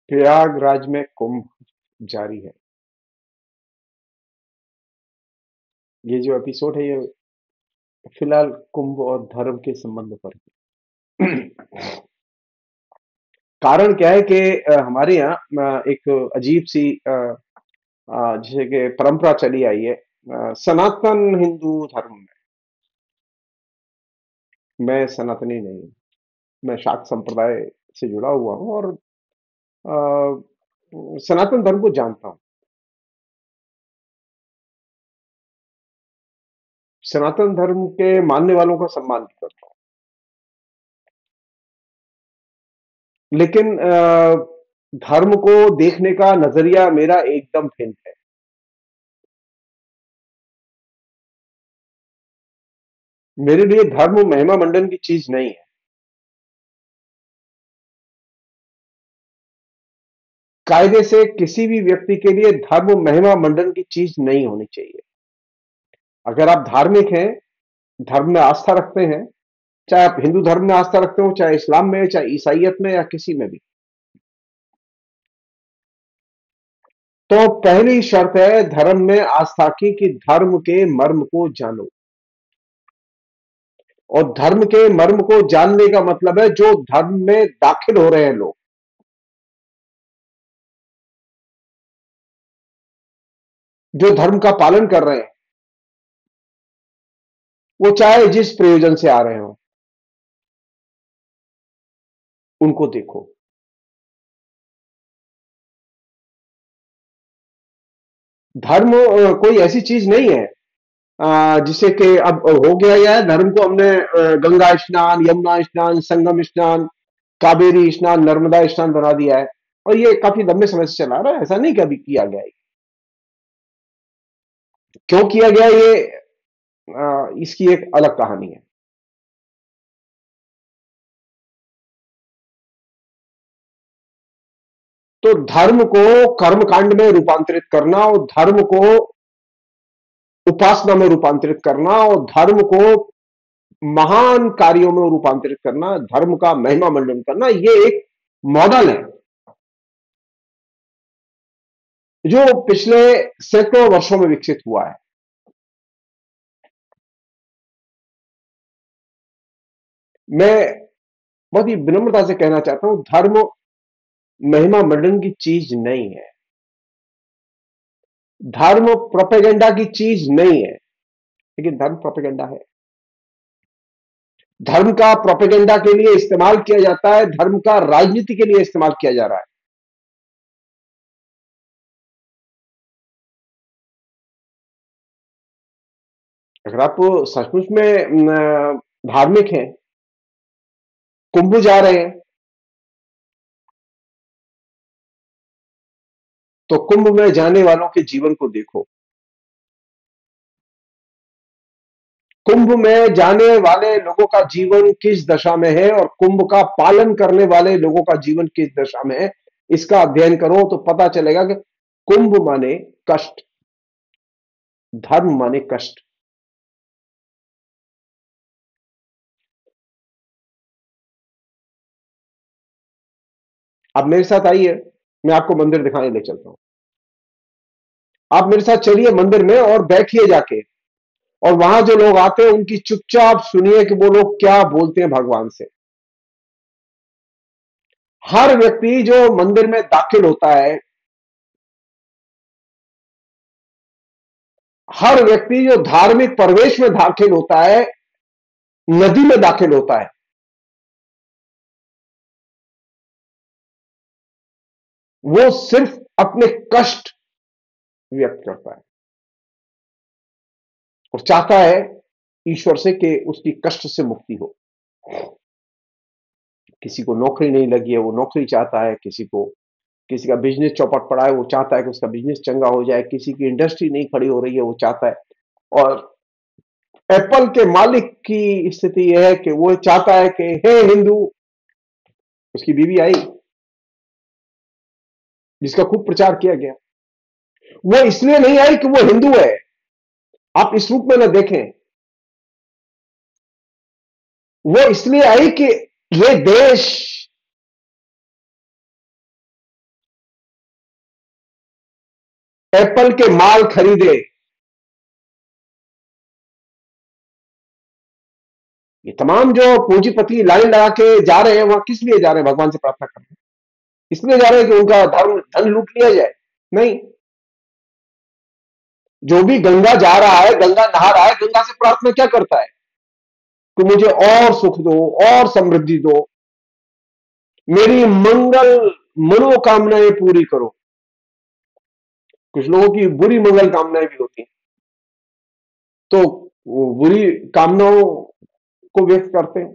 प्रयागराज में कुंभ जारी है। ये जो एपिसोड है ये फिलहाल कुंभ और धर्म के संबंध पर है। कारण क्या है कि हमारे यहाँ एक अजीब सी जैसे कि परंपरा चली आई है सनातन हिंदू धर्म में। मैं सनातनी नहीं हूँ। मैं शाक्त संप्रदाय से जुड़ा हुआ हूँ और सनातन धर्म को जानता हूँ। सनातन धर्म के मानने वालों का सम्मान भी करता हूँ, लेकिन धर्म को देखने का नजरिया मेरा एकदम भिन्न है। मेरे लिए धर्म महिमा मंडन की चीज नहीं है। कायदे से किसी भी व्यक्ति के लिए धर्म महिमा मंडन की चीज नहीं होनी चाहिए। अगर आप धार्मिक हैं, धर्म में आस्था रखते हैं, चाहे आप हिंदू धर्म में आस्था रखते हो, चाहे इस्लाम में, चाहे ईसाइयत में या किसी में भी, तो पहली शर्त है धर्म में आस्था की कि धर्म के मर्म को जानो। और धर्म के मर्म को जानने का मतलब है जो धर्म में दाखिल हो रहे हैं लोग, जो धर्म का पालन कर रहे हैं, वो चाहे जिस प्रयोजन से आ रहे हो, उनको देखो। धर्म कोई ऐसी चीज नहीं है जिसे कि अब हो गया या धर्म को हमने गंगा स्नान, यमुना स्नान, संगम स्नान, कावेरी स्नान, नर्मदा स्नान बना दिया है। और ये काफी लंबे समय से चला रहा है, ऐसा नहीं कि अभी किया गया है। क्यों किया गया ये इसकी एक अलग कहानी है। तो धर्म को कर्मकांड में रूपांतरित करना और धर्म को उपासना में रूपांतरित करना और धर्म को महान कार्यों में रूपांतरित करना, धर्म का महिमा मंडन करना, ये एक मॉडल है जो पिछले सैकड़ों वर्षों में विकसित हुआ है। मैं बहुत ही विनम्रता से कहना चाहता हूं, धर्म महिमा मंडन की चीज नहीं है। धर्म प्रोपेगेंडा की चीज नहीं है, लेकिन धर्म प्रोपेगेंडा है। धर्म का प्रोपेगेंडा के लिए इस्तेमाल किया जाता है, धर्म का राजनीति के लिए इस्तेमाल किया जा रहा है। अगर आप सचमुच में धार्मिक हैं, कुंभ जा रहे हैं, तो कुंभ में जाने वालों के जीवन को देखो। कुंभ में जाने वाले लोगों का जीवन किस दशा में है और कुंभ का पालन करने वाले लोगों का जीवन किस दशा में है, इसका अध्ययन करो तो पता चलेगा कि कुंभ माने कष्ट, धर्म माने कष्ट। आप मेरे साथ आइए, मैं आपको मंदिर दिखाने ले चलता हूं। आप मेरे साथ चलिए मंदिर में और बैठिए जाके, और वहां जो लोग आते हैं उनकी चुपचाप सुनिए कि वो लोग क्या बोलते हैं भगवान से। हर व्यक्ति जो मंदिर में दाखिल होता है, हर व्यक्ति जो धार्मिक प्रवेश में दाखिल होता है, नदी में दाखिल होता है, वो सिर्फ अपने कष्ट व्यक्त करता है और चाहता है ईश्वर से कि उसकी कष्ट से मुक्ति हो। किसी को नौकरी नहीं लगी है, वो नौकरी चाहता है। किसी का बिजनेस चौपट पड़ा है, वो चाहता है कि उसका बिजनेस चंगा हो जाए। किसी की इंडस्ट्री नहीं खड़ी हो रही है, वो चाहता है। और एप्पल के मालिक की स्थिति यह है कि वो चाहता है कि हे हिंदू, उसकी बीवी आई जिसका खूब प्रचार किया गया, वो इसलिए नहीं आई कि वो हिंदू है। आप इस रूप में ना देखें, वो इसलिए आई कि ये देश एप्पल के माल खरीदे। ये तमाम जो पूंजीपति लाइन लगा के जा रहे हैं, वहां किस लिए जा रहे हैं? भगवान से प्रार्थना करने, इसलिए जा रहे हैं कि उनका धर्म धन लूट लिया जाए? नहीं। जो भी गंगा जा रहा है, गंगा नहा रहा है, गंगा से प्रार्थना क्या करता है? कि मुझे और सुख दो, और समृद्धि दो, मेरी मंगल मनोकामनाएं पूरी करो। कुछ लोगों की बुरी मंगल कामनाएं भी होती हैं, तो वो बुरी कामनाओं को व्यक्त करते हैं।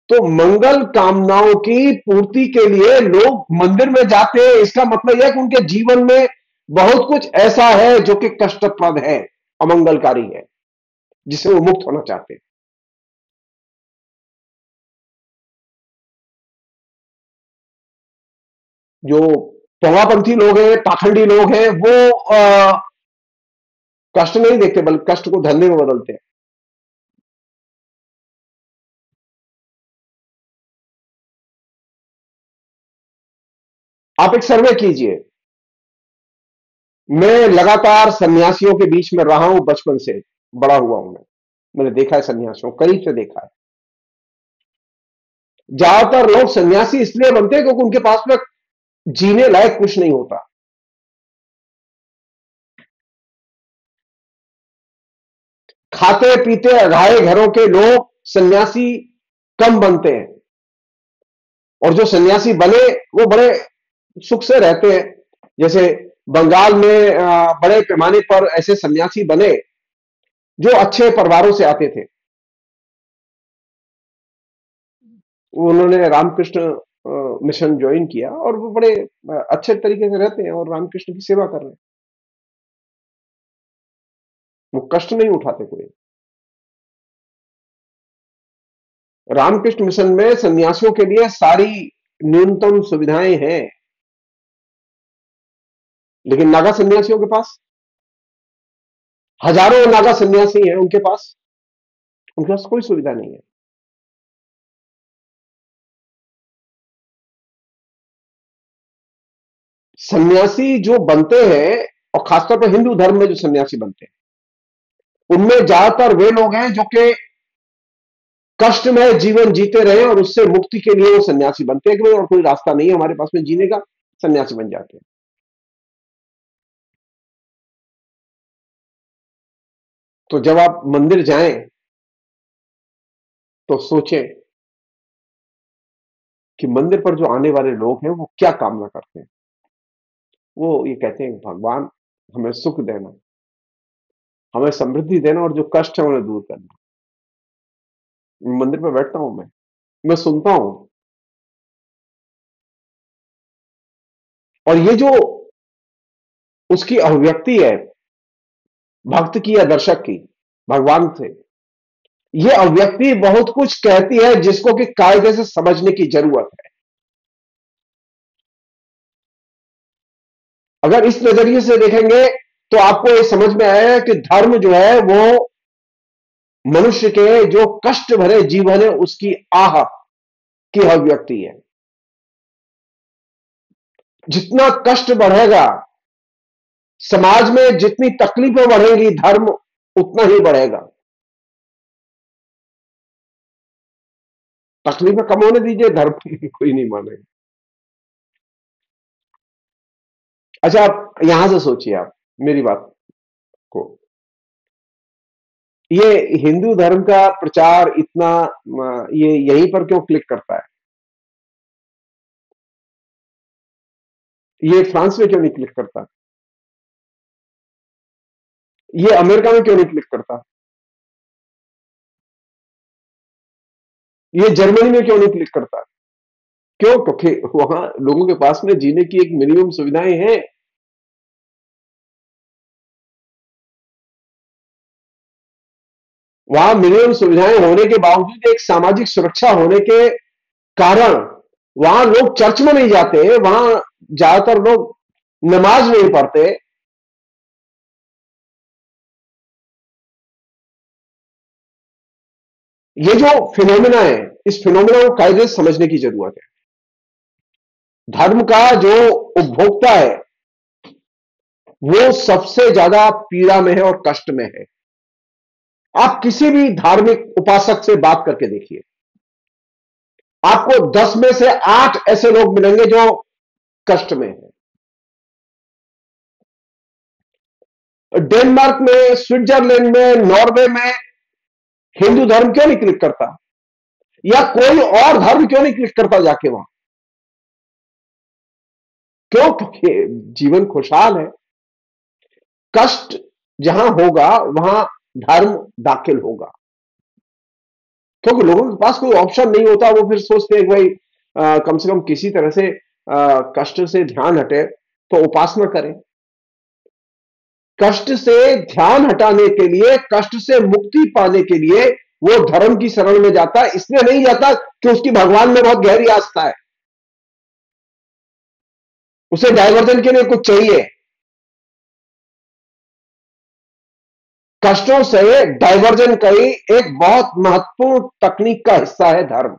तो मंगल कामनाओं की पूर्ति के लिए लोग मंदिर में जाते हैं। इसका मतलब यह कि उनके जीवन में बहुत कुछ ऐसा है जो कि कष्टप्रद है, अमंगलकारी है, जिससे वो मुक्त होना चाहते हैं। जो पोंगापंथी लोग हैं, पाखंडी लोग हैं, वो कष्ट नहीं देखते, बल्कि कष्ट को धंधे में बदलते हैं। आप एक सर्वे कीजिए। मैं लगातार सन्यासियों के बीच में रहा हूं, बचपन से बड़ा हुआ हूं मैं। मैंने देखा है सन्यासियों, करीब से देखा है। ज्यादातर लोग सन्यासी इसलिए बनते हैं क्योंकि उनके पास में जीने लायक कुछ नहीं होता। खाते पीते अघाए घरों के लोग सन्यासी कम बनते हैं, और जो सन्यासी बने वो बड़े सुख से रहते हैं। जैसे बंगाल में बड़े पैमाने पर ऐसे सन्यासी बने जो अच्छे परिवारों से आते थे। उन्होंने रामकृष्ण मिशन ज्वाइन किया, और वो बड़े अच्छे तरीके से रहते हैं और रामकृष्ण की सेवा कर रहे हैं। वो कष्ट नहीं उठाते कोई। रामकृष्ण मिशन में सन्यासियों के लिए सारी न्यूनतम सुविधाएं हैं, लेकिन नागा सन्यासियों के पास, हजारों नागा सन्यासी हैं, उनके पास कोई सुविधा नहीं है। सन्यासी जो बनते हैं, और खासतौर पर हिंदू धर्म में जो सन्यासी बनते हैं, उनमें ज्यादातर वे लोग हैं जो कि कष्टमय जीवन जीते रहे और उससे मुक्ति के लिए वो सन्यासी बनते हैं कि भाई और कोई रास्ता नहीं है हमारे पास में जीने का, सन्यासी बन जाते हैं। तो जब आप मंदिर जाएं तो सोचें कि मंदिर पर जो आने वाले लोग हैं वो क्या कामना करते हैं। वो ये कहते हैं, भगवान हमें सुख देना, हमें समृद्धि देना, और जो कष्ट है उन्हें दूर करना। मंदिर पर बैठता हूं मैं सुनता हूं, और ये जो उसकी अभिव्यक्ति है भक्त की या दर्शक की भगवान से, ये अभिव्यक्ति बहुत कुछ कहती है जिसको कि कायदे से समझने की जरूरत है। अगर इस नजरिए से देखेंगे तो आपको ये समझ में आएगा कि धर्म जो है वो मनुष्य के जो कष्ट भरे जीवन है उसकी आह की अभिव्यक्ति है। जितना कष्ट बढ़ेगा, समाज में जितनी तकलीफें बढ़ेंगी, धर्म उतना ही बढ़ेगा। तकलीफें कम होने दीजिए, धर्म कोई नहीं मानेगा। अच्छा, आप यहां से सोचिए, आप मेरी बात को, ये हिंदू धर्म का प्रचार इतना ये यहीं पर क्यों क्लिक करता है? ये फ्रांस में क्यों नहीं क्लिक करता? ये अमेरिका में क्यों नहीं क्लिक करता? ये जर्मनी में क्यों नहीं क्लिक करता? क्यों? क्योंकि वहां लोगों के पास में जीने की एक मिनिमम सुविधाएं हैं। वहां मिनिमम सुविधाएं होने के बावजूद एक सामाजिक सुरक्षा होने के कारण वहां लोग चर्च में नहीं जाते, वहां ज्यादातर लोग नमाज नहीं पढ़ते। ये जो फिनोमिना है, इस फिनोमिना को कायदे से समझने की जरूरत है। धर्म का जो उपभोक्ता है वो सबसे ज्यादा पीड़ा में है और कष्ट में है। आप किसी भी धार्मिक उपासक से बात करके देखिए, आपको 10 में से 8 ऐसे लोग मिलेंगे जो कष्ट में हैं। डेनमार्क में, स्विट्जरलैंड में, नॉर्वे में हिंदू धर्म क्यों नहीं क्लिक करता, या कोई और धर्म क्यों नहीं क्लिक करता जाके वहां? क्यों? क्योंकि जीवन खुशहाल है। कष्ट जहां होगा वहां धर्म दाखिल होगा, क्योंकि लोगों के पास कोई ऑप्शन नहीं होता। वो फिर सोचते हैं कि भाई कम से कम किसी तरह से कष्ट से ध्यान हटे तो उपासना करें। कष्ट से ध्यान हटाने के लिए, कष्ट से मुक्ति पाने के लिए वो धर्म की शरण में जाता है। इसलिए नहीं जाता कि उसकी भगवान में बहुत गहरी आस्था है, उसे डायवर्जन के लिए कुछ चाहिए। कष्टों से डायवर्जन का ही एक बहुत महत्वपूर्ण तकनीक का हिस्सा है धर्म,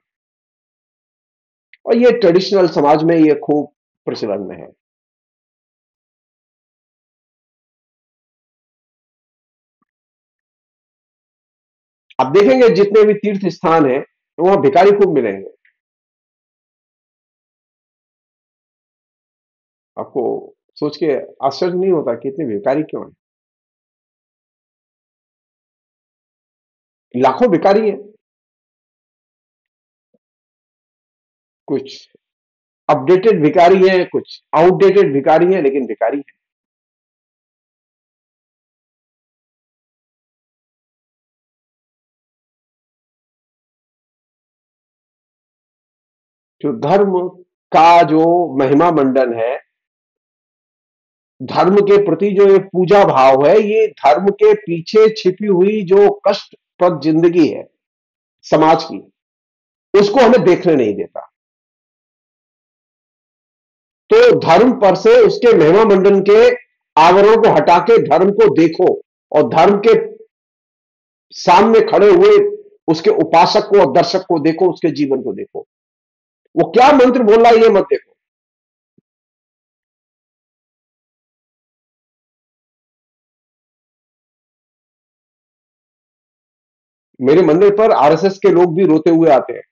और ये ट्रेडिशनल समाज में ये खूब प्रचलन में है। आप देखेंगे जितने भी तीर्थ स्थान है वहां भिखारी खूब मिलेंगे। आपको सोच के आश्चर्य नहीं होता कि इतने भिखारी क्यों हैं? लाखों भिखारी हैं। कुछ अपडेटेड भिखारी हैं, कुछ आउटडेटेड भिखारी हैं, लेकिन भिखारी हैं। जो धर्म का जो महिमा मंडन है, धर्म के प्रति जो ये पूजा भाव है, ये धर्म के पीछे छिपी हुई जो कष्टप्रद जिंदगी है समाज की, उसको हमें देखने नहीं देता। तो धर्म पर से, उसके महिमा मंडन के आवरण को हटा के धर्म को देखो, और धर्म के सामने खड़े हुए उसके उपासक को और दर्शक को देखो, उसके जीवन को देखो, वो क्या मंत्र बोल रहा है ये मत देखो। मेरे मंदिर पर आरएसएस के लोग भी रोते हुए आते हैं,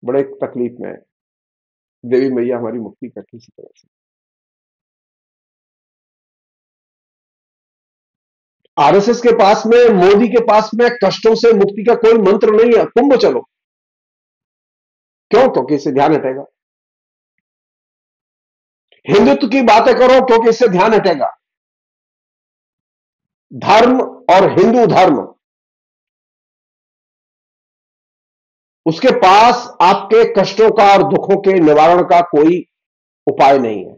बड़े तकलीफ में है। देवी मैया हमारी मुक्ति कर किसी तरह से। आरएसएस के पास में, मोदी के पास में कष्टों से मुक्ति का कोई मंत्र नहीं है। कुंभ चलो, क्यों? क्योंकि इससे ध्यान हटेगा। हिंदुत्व की बातें करो, क्योंकि इससे ध्यान हटेगा। धर्म और हिंदू धर्म, उसके पास आपके कष्टों का और दुखों के निवारण का कोई उपाय नहीं है।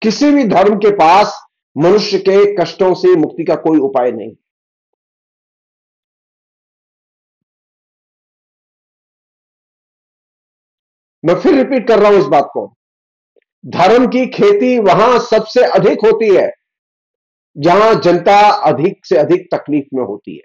किसी भी धर्म के पास मनुष्य के कष्टों से मुक्ति का कोई उपाय नहीं। मैं फिर रिपीट कर रहा हूं इस बात को, धर्म की खेती वहां सबसे अधिक होती है जहां जनता अधिक से अधिक तकलीफ में होती है।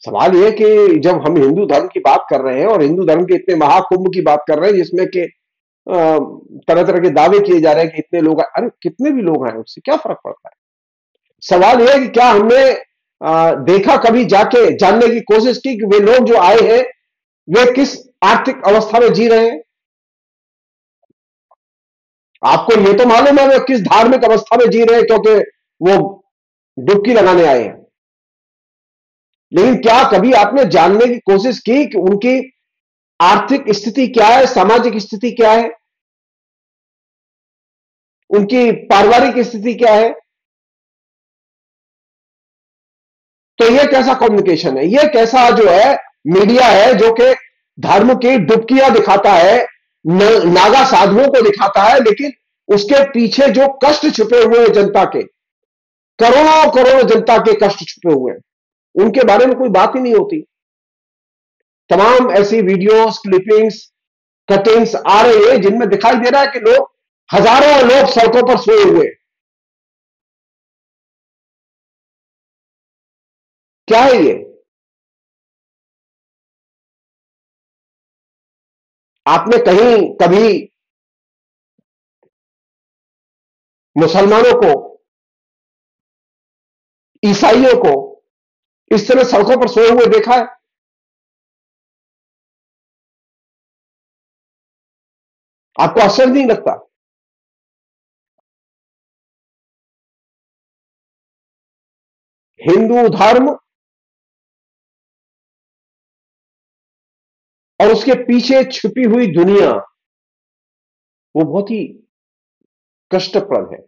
सवाल यह कि जब हम हिंदू धर्म की बात कर रहे हैं और हिंदू धर्म के इतने महाकुंभ की बात कर रहे हैं जिसमें कि तरह तरह के दावे किए जा रहे हैं कि इतने लोग आए, अरे कितने भी लोग आए उससे क्या फर्क पड़ता है? सवाल यह है कि क्या हमने देखा, कभी जाके जानने की कोशिश की कि वे लोग जो आए हैं वे किस आर्थिक अवस्था में जी रहे हैं? आपको यह तो मालूम है वे किस धार्मिक अवस्था में जी रहे हैं, क्योंकि वो डुबकी लगाने आए हैं। लेकिन क्या कभी आपने जानने की कोशिश की कि उनकी आर्थिक स्थिति क्या है, सामाजिक स्थिति क्या है, उनकी पारिवारिक स्थिति क्या है? तो यह कैसा कम्युनिकेशन है? यह कैसा जो है मीडिया है जो कि धर्म की डुबकियां दिखाता है, नागा साधुओं को दिखाता है, लेकिन उसके पीछे जो कष्ट छुपे हुए हैं जनता के, करोड़ों करोड़ों जनता के कष्ट छुपे हुए हैं, उनके बारे में कोई बात ही नहीं होती। तमाम ऐसी वीडियोस, क्लिपिंग्स, कटिंग्स आ रही है जिनमें दिखाई दे रहा है कि लोग, हजारों लोग सड़कों पर सोए हुए, क्या है ये? आपने कहीं कभी मुसलमानों को, ईसाइयों को इस तरह सड़कों पर सोए हुए देखा है? आपको आश्चर्य नहीं लगता? हिंदू धर्म और उसके पीछे छुपी हुई दुनिया, वो बहुत ही कष्टप्रद है।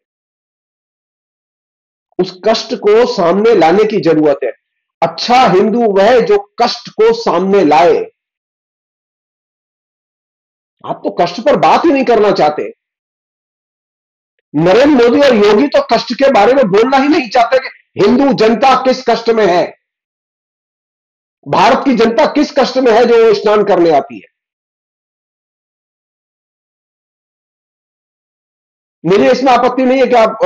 उस कष्ट को सामने लाने की जरूरत है। अच्छा हिंदू वह जो कष्ट को सामने लाए। आप तो कष्ट पर बात ही नहीं करना चाहते। नरेंद्र मोदी और योगी तो कष्ट के बारे में बोलना ही नहीं चाहते कि हिंदू जनता किस कष्ट में है, भारत की जनता किस कष्ट में है जो स्नान करने आती है। मुझे इसमें आपत्ति नहीं है कि आप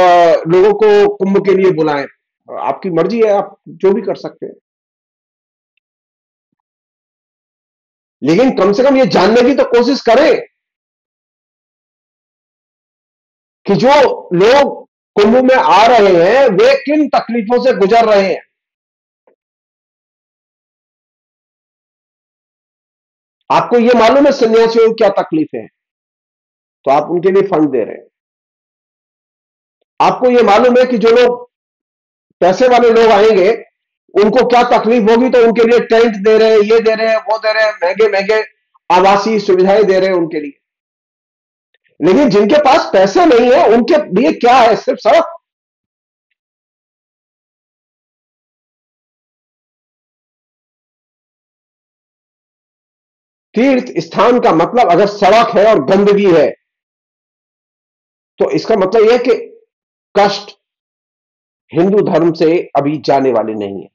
लोगों को कुंभ के लिए बुलाएं, आपकी मर्जी है, आप जो भी कर सकते हैं, लेकिन कम से कम ये जानने की तो कोशिश करें कि जो लोग कुंभ में आ रहे हैं वे किन तकलीफों से गुजर रहे हैं। आपको यह मालूम है सन्यासियों की क्या तकलीफ है, तो आप उनके लिए फंड दे रहे हैं। आपको यह मालूम है कि जो लोग पैसे वाले लोग आएंगे उनको क्या तकलीफ होगी, तो उनके लिए टेंट दे रहे हैं, ये दे रहे हैं, वो दे रहे हैं, महंगे महंगे आवासीय सुविधाएं दे रहे हैं उनके लिए। लेकिन जिनके पास पैसे नहीं है उनके लिए क्या है? सिर्फ सड़क। तीर्थ स्थान का मतलब अगर सड़क है और गंदगी है तो इसका मतलब यह है कि कष्ट हिंदू धर्म से अभी जाने वाले नहीं है।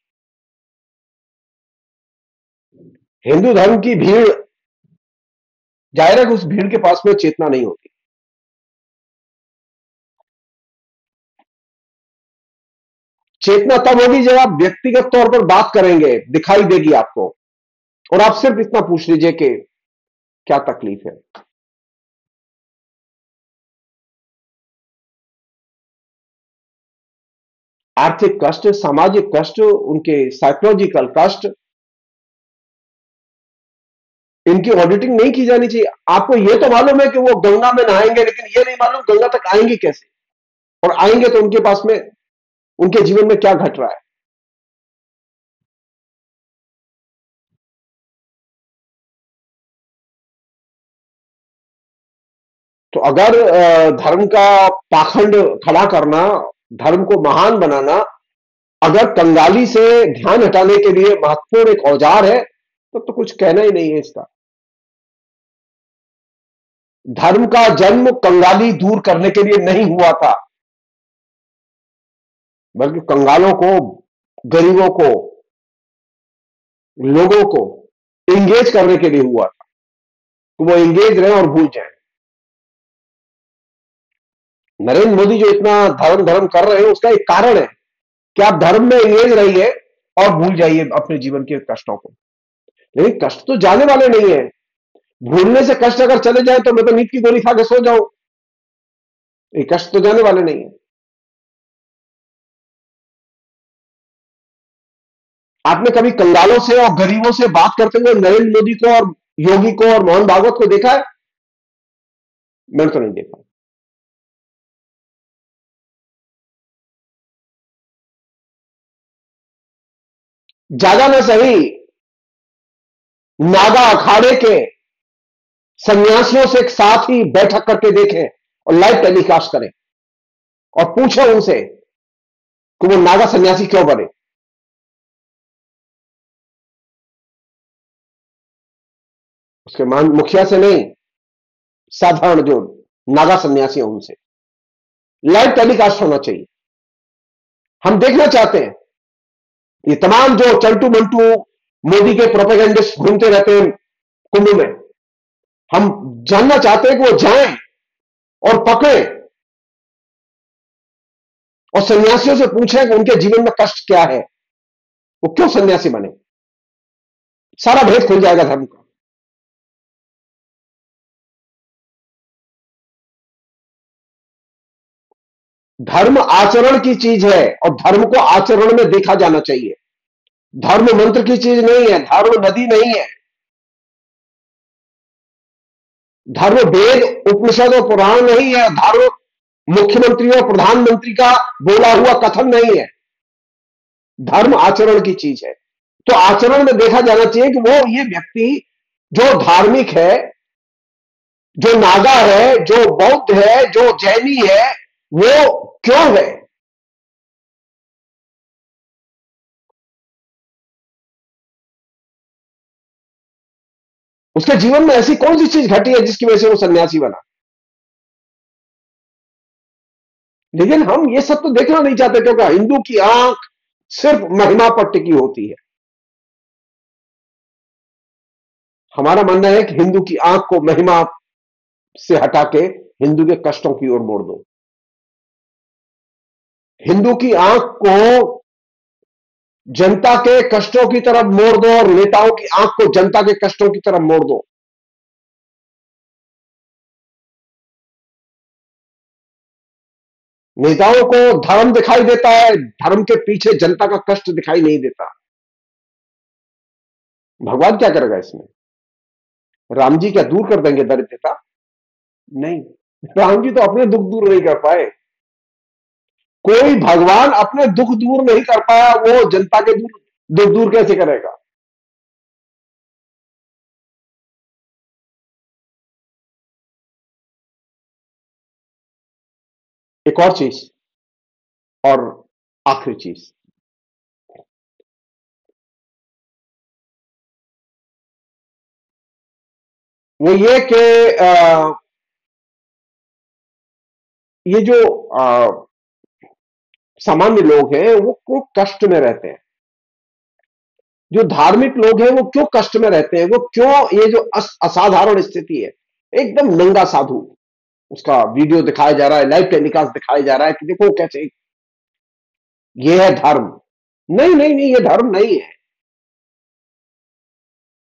हिंदू धर्म की भीड़, जाहिर है कि उस भीड़ के पास में चेतना नहीं होती। चेतना तब होगी जब आप व्यक्तिगत तौर पर बात करेंगे, दिखाई देगी आपको, और आप सिर्फ इतना पूछ लीजिए कि क्या तकलीफ है। आर्थिक कष्ट, सामाजिक कष्ट, उनके साइकोलॉजिकल कष्ट, इनकी ऑडिटिंग नहीं की जानी चाहिए। आपको यह तो मालूम है कि वो गंगा में नहाएंगे, लेकिन यह नहीं मालूम गंगा तक आएंगे कैसे, और आएंगे तो उनके पास में, उनके जीवन में क्या घट रहा है। तो अगर धर्म का पाखंड खड़ा करना, धर्म को महान बनाना अगर कंगाली से ध्यान हटाने के लिए महत्वपूर्ण एक औजार है, तो कुछ कहना ही नहीं है इसका। धर्म का जन्म कंगाली दूर करने के लिए नहीं हुआ था, बल्कि कंगालों को, गरीबों को, लोगों को इंगेज करने के लिए हुआ था, तो वो इंगेज रहे और भूल जाए। नरेंद्र मोदी जो इतना धर्म धर्म कर रहे हैं उसका एक कारण है कि आप धर्म में इंगेज रहिए और भूल जाइए अपने जीवन के कष्टों को। लेकिन कष्ट तो जाने वाले नहीं है। भूलने से कष्ट अगर चले जाए तो मैं तो नींद की गोली खा के सो जाऊं, ये कष्ट तो जाने वाले नहीं है। आपने कभी कंगालों से और गरीबों से बात करते हुए नरेंद्र मोदी को और योगी को और मोहन भागवत को देखा है? मैंने तो नहीं देखा। ज्यादा ना सही, नागा अखाड़े के सन्यासियों से एक साथ ही बैठक करके देखें और लाइव टेलीकास्ट करें और पूछें उनसे कि वो नागा सन्यासी क्यों बने। उसके मुखिया से नहीं, साधारण जो नागा सन्यासी हैं उनसे लाइव टेलीकास्ट होना चाहिए। हम देखना चाहते हैं ये तमाम जो चंटू मंटू मोदी के प्रोपेगेंडिस्ट घूमते रहते हैं कुंभ में, हम जानना चाहते हैं कि वो जाएं और पकड़ें और सन्यासियों से पूछें कि उनके जीवन में कष्ट क्या है। वो क्यों सन्यासी बने? सारा भेद खुल जाएगा धर्म का। धर्म आचरण की चीज है और धर्म को आचरण में देखा जाना चाहिए। धर्म मंत्र की चीज नहीं है, धर्म नदी नहीं है। धर्म वेद उपनिषद और पुराण नहीं है। धर्म मुख्यमंत्री और प्रधानमंत्री का बोला हुआ कथन नहीं है। धर्म आचरण की चीज है। तो आचरण में देखा जाना चाहिए कि वो ये व्यक्ति जो धार्मिक है, जो नागा है, जो बौद्ध है, जो जैनी है, वो क्यों है? उसके जीवन में ऐसी कौन सी चीज घटी है जिसकी वजह से वो सन्यासी बना? लेकिन हम ये सब तो देखना नहीं चाहते, क्योंकि हिंदू की आंख सिर्फ महिमा पर टिकी होती है। हमारा मानना है कि हिंदू की आंख को महिमा से हटा के हिंदू के कष्टों की ओर मोड़ दो। हिंदू की आंख को जनता के कष्टों की तरफ मोड़ दो और नेताओं की आंख को जनता के कष्टों की तरफ मोड़ दो। नेताओं को धर्म दिखाई देता है, धर्म के पीछे जनता का कष्ट दिखाई नहीं देता। भगवान क्या करेगा इसमें? राम जी क्या दूर कर देंगे दरिद्रता? नहीं। राम जी तो अपने दुख दूर नहीं कर पाए। कोई भगवान अपने दुख दूर नहीं कर पाया, वो जनता के दुख दूर कैसे करेगा? एक और चीज, और आखिरी चीज, वो ये कि ये जो सामान्य लोग हैं वो कष्ट में रहते हैं। जो धार्मिक लोग हैं वो क्यों कष्ट में रहते हैं? वो क्यों, ये जो असाधारण स्थिति है, एकदम नंगा साधु, उसका वीडियो दिखाया जा रहा है, लाइव टेलीकास्ट दिखाया जा रहा है कि देखो कैसे ये है धर्म। नहीं नहीं नहीं, ये धर्म नहीं है।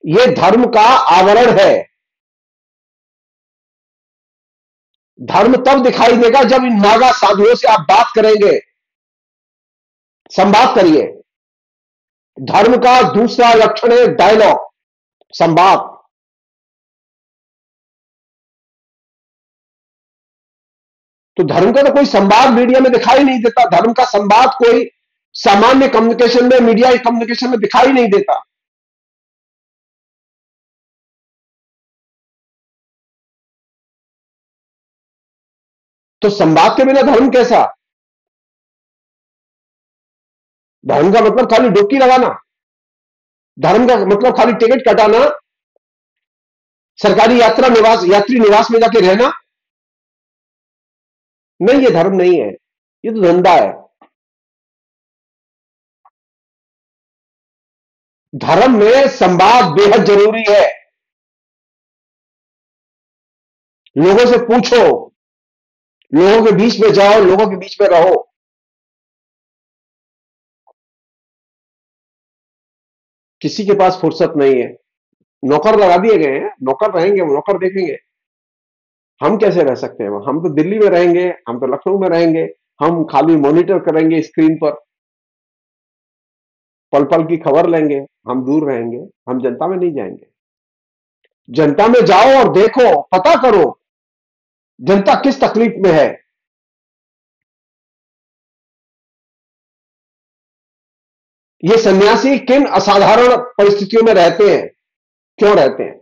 ये धर्म का आवरण है। धर्म तब दिखाई देगा जब इन नागा साधुओं से आप बात करेंगे। संवाद करिए। धर्म का दूसरा लक्षण है डायलॉग, संवाद। तो धर्म का तो कोई संवाद मीडिया में दिखाई नहीं देता। धर्म का संवाद कोई सामान्य कम्युनिकेशन में, मीडिया कम्युनिकेशन में दिखाई नहीं देता। तो संवाद के बिना धर्म कैसा? धर्म का मतलब खाली डुबकी लगाना? धर्म का मतलब खाली टिकट कटाना, सरकारी यात्रा निवास, यात्री निवास में जाके रहना? नहीं, ये धर्म नहीं है, ये तो धंधा है। धर्म में संवाद बेहद जरूरी है। लोगों से पूछो, लोगों के बीच में जाओ, लोगों के बीच में रहो। किसी के पास फुर्सत नहीं है। नौकर लगा दिए गए हैं, नौकर रहेंगे, वो नौकर देखेंगे। हम कैसे रह सकते हैं? हम तो दिल्ली में रहेंगे, हम तो लखनऊ में रहेंगे। हम खाली मॉनिटर करेंगे स्क्रीन पर, पल पल की खबर लेंगे। हम दूर रहेंगे, हम जनता में नहीं जाएंगे। जनता में जाओ और देखो, पता करो जनता किस तकलीफ में है। ये सन्यासी किन असाधारण परिस्थितियों में रहते हैं, क्यों रहते हैं?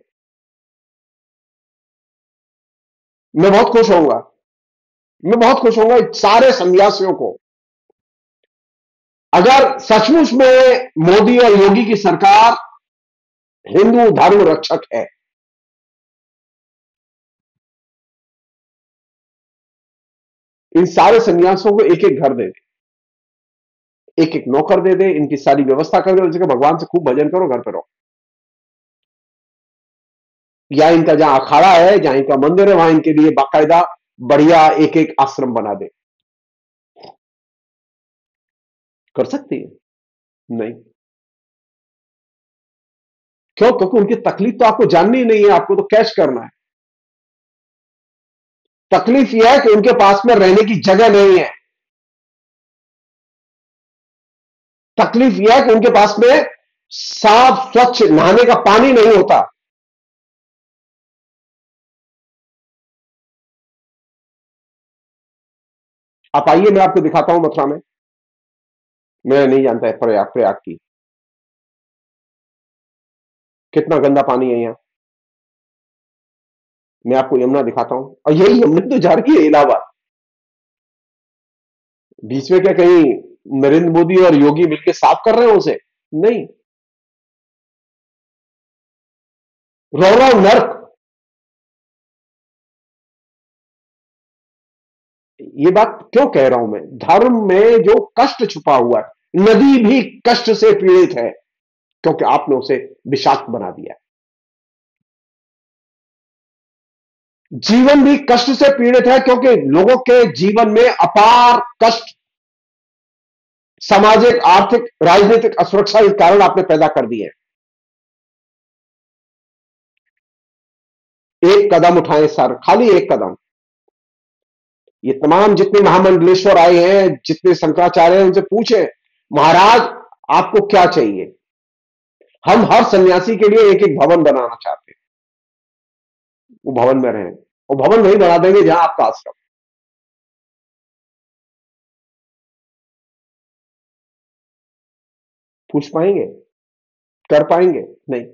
मैं बहुत खुश होऊंगा, मैं बहुत खुश होऊंगा सारे सन्यासियों को, अगर सचमुच में मोदी और योगी की सरकार हिंदू धर्म रक्षक है। इन सारे सन्यासियों को एक एक घर दे दे, एक एक नौकर दे दे, इनकी सारी व्यवस्था कर दे, जगह भगवान से खूब भजन करो, घर पे रहो। या इनका जहां अखाड़ा है, जहां इनका मंदिर है, वहां इनके लिए बाकायदा बढ़िया एक एक आश्रम बना दे। कर सकती है? नहीं। क्यों? क्योंकि उनकी तकलीफ तो आपको जाननी ही नहीं है, आपको तो कैश करना है। तकलीफ यह है कि उनके पास में रहने की जगह नहीं है। तकलीफ यह है कि उनके पास में साफ स्वच्छ नहाने का पानी नहीं होता। आप आइए, मैं आपको दिखाता हूं मथुरा में। मैं नहीं जानता है प्रयाग प्रयाग की कितना गंदा पानी है यहाँ। मैं आपको यमुना दिखाता हूं, और यही यमुना तो जा रही है इलाहाबाद। बीच में क्या कहीं नरेंद्र मोदी और योगी मिलकर साफ कर रहे हैं उसे? नहीं। रो रो नर्क। ये बात क्यों कह रहा हूं मैं? धर्म में जो कष्ट छुपा हुआ है, नदी भी कष्ट से पीड़ित है, क्योंकि आपने उसे विषाक्त बना दिया। जीवन भी कष्ट से पीड़ित है, क्योंकि लोगों के जीवन में अपार कष्ट, सामाजिक, आर्थिक, राजनीतिक असुरक्षा के कारण आपने पैदा कर दिए हैं। एक कदम उठाएं सर, खाली एक कदम। ये तमाम जितने महामंडलेश्वर आए हैं, जितने शंकराचार्य हैं, उनसे पूछे, महाराज आपको क्या चाहिए? हम हर सन्यासी के लिए एक एक भवन बनाना चाहते हैं, वो भवन में रहें। वो भवन वही बना देंगे जहां आपका आश्रम। पूछ पाएंगे? कर पाएंगे? नहीं।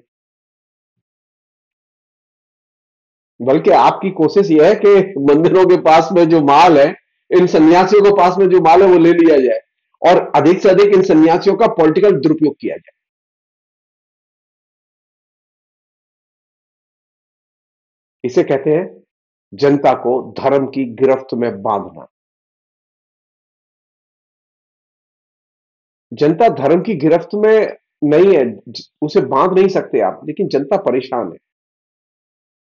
बल्कि आपकी कोशिश यह है कि मंदिरों के पास में जो माल है, इन सन्यासियों के पास में जो माल है वो ले लिया जाए, और अधिक से अधिक इन सन्यासियों का पॉलिटिकल दुरुपयोग किया जाए। इसे कहते हैं जनता को धर्म की गिरफ्त में बांधना। जनता धर्म की गिरफ्त में नहीं है, उसे बांध नहीं सकते आप, लेकिन जनता परेशान है।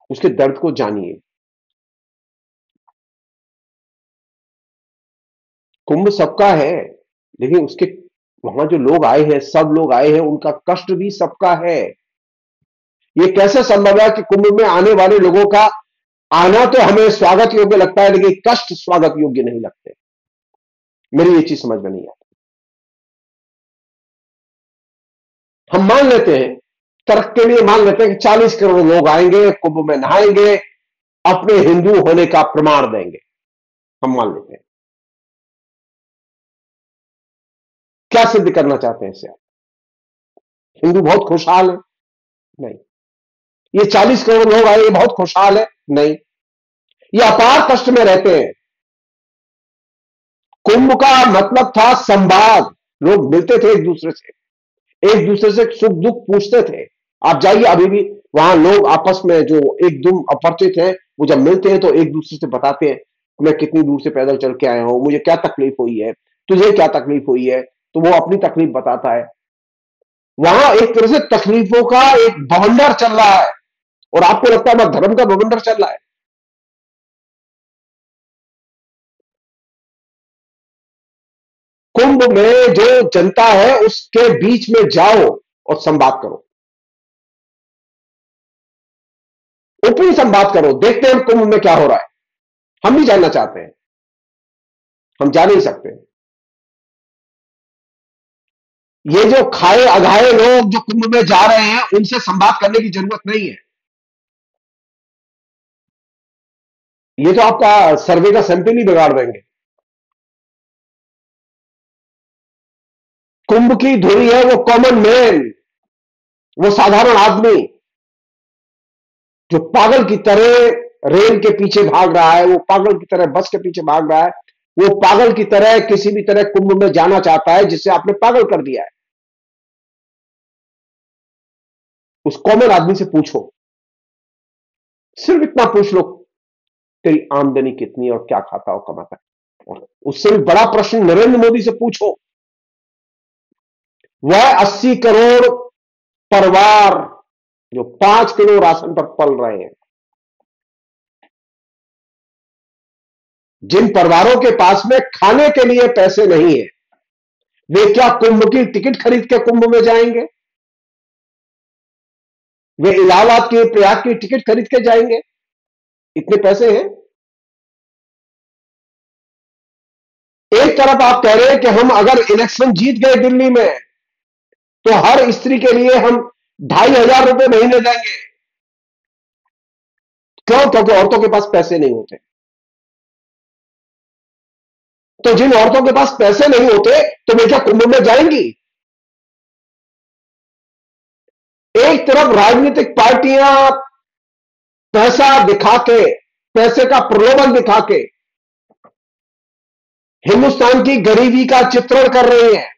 उसके दर्द को जानिए। कुंभ सबका है, लेकिन उसके वहां जो लोग आए हैं, सब लोग आए हैं, उनका कष्ट भी सबका है। ये कैसे संभव है कि कुंभ में आने वाले लोगों का आना तो हमें स्वागत योग्य लगता है, लेकिन कष्ट स्वागत योग्य नहीं लगते? मेरी ये चीज समझ में नहीं आती। हम मान लेते हैं, तर्क के लिए मान लेते हैं कि 40 करोड़ लोग आएंगे, कुंभ में नहाएंगे, अपने हिंदू होने का प्रमाण देंगे। हम मान लेते हैं। क्या सिद्ध करना चाहते हैं इससे आप? हिंदू बहुत खुशहाल है? नहीं। ये 40 करोड़ लोग आए, ये बहुत खुशहाल है? नहीं। ये अपार कष्ट में रहते हैं। कुंभ का मतलब था संवाद। लोग मिलते थे एक दूसरे से, एक दूसरे से सुख दुख पूछते थे। आप जाइए अभी भी, वहां लोग आपस में जो एक दुम अपरिचित हैं, वो जब मिलते हैं तो एक दूसरे से बताते हैं, मैं कितनी दूर से पैदल चल के आया हूं, मुझे क्या तकलीफ हुई है, तुझे क्या तकलीफ हुई है, तो वो अपनी तकलीफ बताता है। वहां एक तरह से तकलीफों का एक बवंडर चल रहा है, और आपको लगता है बस धर्म का बवंडर चल रहा है। कुंभ में जो जनता है उसके बीच में जाओ और संवाद करो, ऊपरी संवाद करो, देखते हैं कुंभ में क्या हो रहा है। हम भी जानना चाहते हैं, हम जा नहीं सकते। ये जो खाए अघाए लोग जो कुंभ में जा रहे हैं, उनसे संवाद करने की जरूरत नहीं है। ये तो आपका सर्वे का सैंपल ही बिगाड़ देंगे। कुंभ की धुरी है वो कॉमन मैन, वो साधारण आदमी जो पागल की तरह रेल के पीछे भाग रहा है, वो पागल की तरह बस के पीछे भाग रहा है, वो पागल की तरह किसी भी तरह कुंभ में जाना चाहता है, जिससे आपने पागल कर दिया है। उस कॉमन आदमी से पूछो, सिर्फ इतना पूछ लो, तेरी आमदनी कितनी है और क्या खाता हो कमाता है। और उससे भी बड़ा प्रश्न नरेंद्र मोदी से पूछो। वह 80 करोड़ परिवार जो 5 किलो राशन पर पल रहे हैं, जिन परिवारों के पास में खाने के लिए पैसे नहीं है, वे क्या कुंभ की टिकट खरीद के कुंभ में जाएंगे? वे इलाहाबाद के प्रयाग की टिकट खरीद के जाएंगे, इतने पैसे हैं। एक तरफ आप कह रहे हैं कि हम अगर इलेक्शन जीत गए दिल्ली में तो हर स्त्री के लिए हम 2,500 रुपए महीने देंगे। क्यों? क्योंकि औरतों के पास पैसे नहीं होते। तो जिन औरतों के पास पैसे नहीं होते तो वे क्या कुंभ में जाएंगी? एक तरफ राजनीतिक पार्टियां पैसा दिखा के, पैसे का प्रलोभन दिखा के हिंदुस्तान की गरीबी का चित्रण कर रही हैं,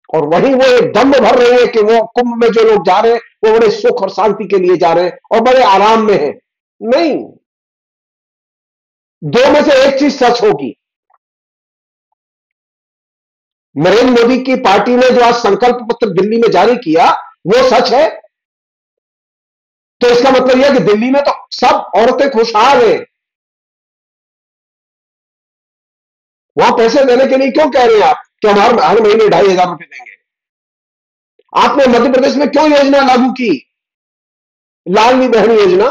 और वहीं वो एक दम भर रही है कि वो कुंभ में जो लोग जा रहे हैं वो बड़े सुख और शांति के लिए जा रहे हैं और बड़े आराम में हैं। नहीं, दो में से एक चीज सच होगी। नरेंद्र मोदी की पार्टी ने जो आज संकल्प पत्र दिल्ली में जारी किया वो सच है, तो इसका मतलब यह कि दिल्ली में तो सब औरतें खुशहाल हैं। वहां पैसे देने के लिए क्यों कह रहे हैं आप कि हम हर महीने 2,500 रुपए देंगे? आपने मध्य प्रदेश में क्यों योजना लागू की, लाडली बहन योजना,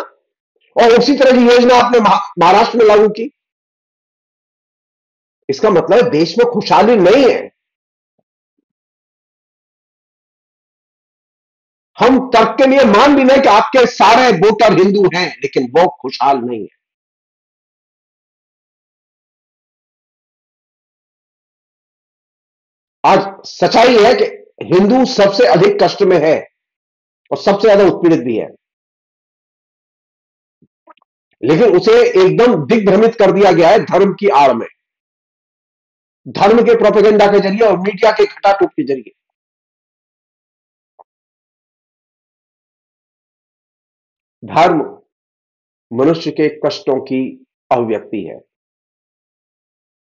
और उसी तरह की योजना आपने महाराष्ट्र में लागू की? इसका मतलब देश में खुशहाली नहीं है। हम तर्क के लिए मान भी लें कि आपके सारे वोटर हिंदू हैं, लेकिन वो खुशहाल नहीं है। आज सच्चाई है कि हिंदू सबसे अधिक कष्ट में है और सबसे ज्यादा उत्पीड़ित भी है, लेकिन उसे एकदम दिग्भ्रमित कर दिया गया है धर्म की आड़ में, धर्म के प्रोपेगेंडा के जरिए और मीडिया के खटाटूट के जरिए। धर्म मनुष्य के कष्टों की अभिव्यक्ति है।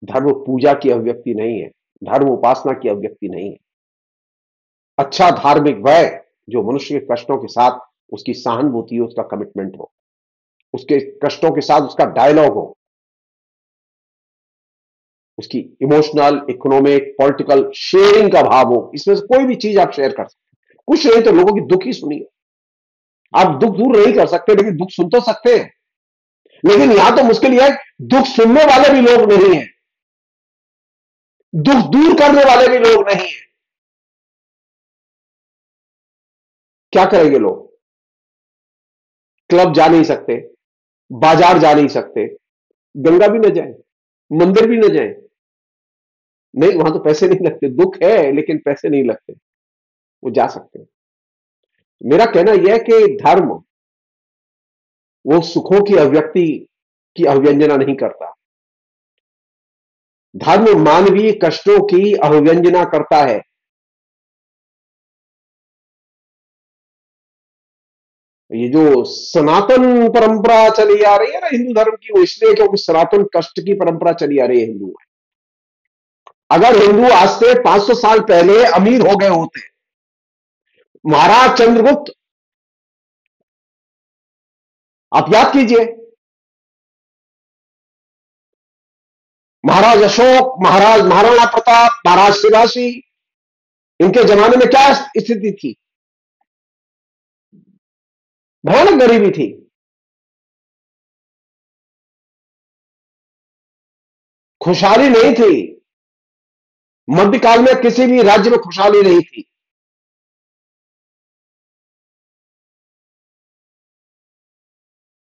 धर्म पूजा की अभिव्यक्ति नहीं है, धर्म उपासना की अभिव्यक्ति नहीं है। अच्छा धार्मिक वह जो मनुष्य के कष्टों के साथ उसकी सहानुभूति हो, उसका कमिटमेंट हो, उसके कष्टों के साथ उसका डायलॉग हो, उसकी इमोशनल, इकोनॉमिक, पॉलिटिकल शेयरिंग का भाव हो। इसमें से कोई भी चीज आप शेयर कर सकते हैं। कुछ नहीं तो लोगों की दुख ही सुनिए। आप दुख दूर नहीं कर सकते, लेकिन दुख सुन तो सकते हैं। लेकिन यहां तो मुश्किल यह है, दुख सुनने वाले भी लोग नहीं है, दुख दूर करने वाले भी लोग नहीं है। क्या करेंगे लोग? क्लब जा नहीं सकते, बाजार जा नहीं सकते, गंगा भी न जाए, मंदिर भी न जाए। नहीं, वहां तो पैसे नहीं लगते, दुख है लेकिन पैसे नहीं लगते, वो जा सकते हैं। मेरा कहना यह है कि धर्म वो सुखों की अभिव्यक्ति की अभिव्यंजना नहीं करता। धर्म मानवीय कष्टों की अभिव्यंजना करता है। ये जो सनातन परंपरा चली आ रही है ना हिंदू धर्म की, वो इसलिए क्योंकि सनातन कष्ट की परंपरा चली आ रही है हिंदू में। अगर हिंदू आज से 500 साल पहले अमीर हो गए होते, महाराज चंद्रगुप्त, आप याद कीजिए, महाराज अशोक, महाराज महाराणा प्रताप, महाराज शिवाजी, इनके जमाने में क्या स्थिति थी? भयानक गरीबी थी। खुशहाली नहीं थी। मध्यकाल में किसी भी राज्य में खुशहाली नहीं थी।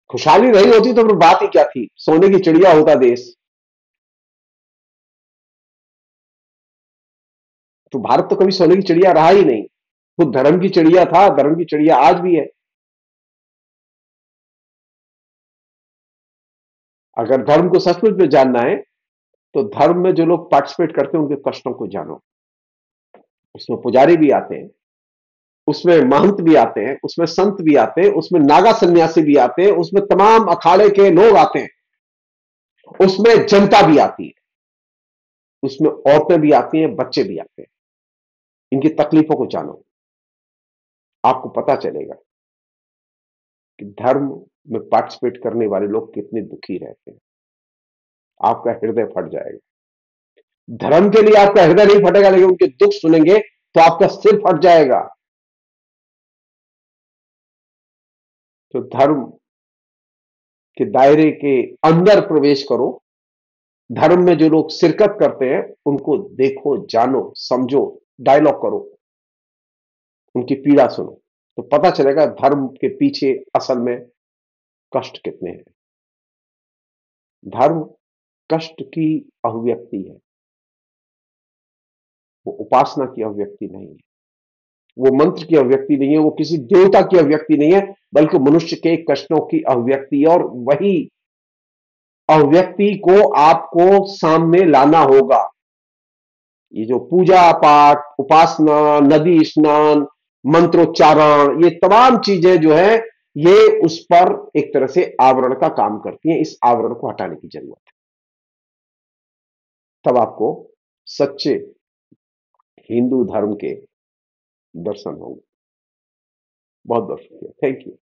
खुशहाली नहीं होती तो फिर बात ही क्या थी? सोने की चिड़िया होता देश। तो भारत तो कभी सोने की चिड़िया रहा ही नहीं, खुद धर्म की चिड़िया था, धर्म की चिड़िया आज भी है। अगर धर्म को सचमुच में जानना है तो धर्म में जो लोग पार्टिसिपेट करते हैं उनके कष्टों को जानो। उसमें पुजारी भी आते हैं, उसमें महंत भी आते हैं, उसमें संत भी आते हैं, उसमें नागा सन्यासी भी आते हैं, उसमें तमाम अखाड़े के लोग आते हैं, उसमें जनता भी आती है, उसमें औरतें भी आती हैं, बच्चे भी आते हैं। इनकी तकलीफों को जानो, आपको पता चलेगा कि धर्म में पार्टिसिपेट करने वाले लोग कितने दुखी रहते हैं। आपका हृदय फट जाएगा। धर्म के लिए आपका हृदय नहीं फटेगा, लेकिन उनके दुख सुनेंगे तो आपका सिर फट जाएगा। तो धर्म के दायरे के अंदर प्रवेश करो। धर्म में जो लोग शिरकत करते हैं उनको देखो, जानो, समझो, डायलॉग करो, उनकी पीड़ा सुनो, तो पता चलेगा धर्म के पीछे असल में कष्ट कितने हैं। धर्म कष्ट की अभिव्यक्ति है, वो उपासना की अभिव्यक्ति नहीं है, वो मंत्र की अभिव्यक्ति नहीं है, वो किसी देवता की अभिव्यक्ति नहीं है, बल्कि मनुष्य के कष्टों की अभिव्यक्ति है। और वही अभिव्यक्ति को आपको सामने लाना होगा। ये जो पूजा पाठ, उपासना, नदी स्नान, मंत्रोच्चारण, ये तमाम चीजें जो है ये उस पर एक तरह से आवरण का काम करती हैं। इस आवरण को हटाने की जरूरत है, तब आपको सच्चे हिंदू धर्म के दर्शन होंगे। बहुत बहुत शुक्रिया, थैंक यू।